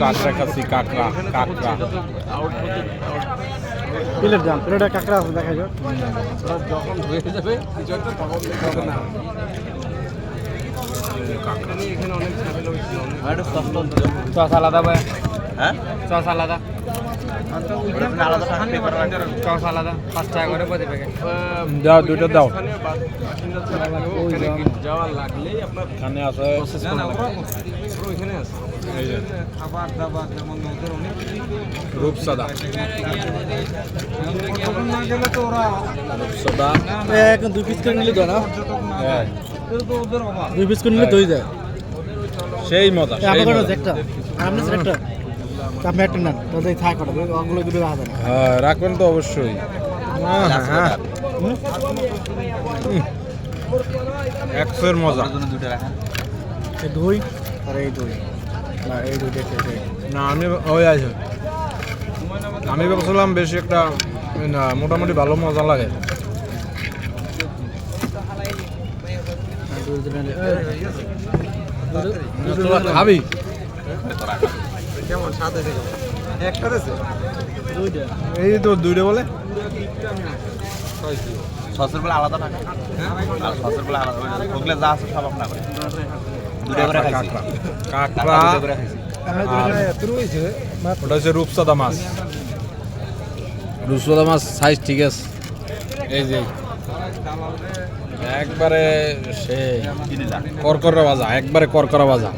কাঁকড়া খাচ্ছি, কাঁকড়া কাঁকড়া প্লেট দাম প্লেটে কাঁকড়া আছে দেখা যাক যখন হয়ে যাবে কিছু একটা তখন দেখবে না এখানে অনেক ঝামেলা হচ্ছে চস আলাদা ভাই হ্যাঁ চস আলাদা আলাদা চস আলাদা 5 টাকা করে প্রতি প্যাকেট দাও, দুটো দাও। যাওয়া লাগলেই আপনার এখানে আছে ওইখানে আছে এই যে খাবার দাবার যেমন ওদের অনেক রূপসাদা তখন না গেলে তো ওরা রূপসাদা এখন 2 পিস করে নিলে তো না হ্যাঁ, তো ওদের অভাব 2 পিস করে নিলে তো হয়ে যায় সেই মজা সেই আমার মজা। একটা আপনি একটা আপনি একটা নেন তাহলে থাক ওটা ওগুলো দুটো রাখা যাবে হ্যাঁ, রাখবেন তো অবশ্যই। হ্যাঁ, 100 মজা। দুটো রাখেন এই দই আর এই দই না এই দুইটা খেতে না আমি ওই আছে আমি ভাবছিলাম বেশি একটা না, মোটামুটি ভালো মজা লাগে। তোরা খাবি? কেমন স্বাদ হয়েছে একটা দিয়েছে দুইটা এই তো দুইটা বলে সসের বেলা আলাদা থাকে আর সসের বেলা আলাদা ওগুলো যা আছে সব আপনার করে দুটো করে খাইছি কাঁকড়া দুটো করে খাইছি ওটা হচ্ছে রূপসাদা মাছ। রূপসাদা মাছ সাইজ ঠিক আছে। এই যে একবারে সে করকরা ভাজা, একবারে করকরা ভাজা।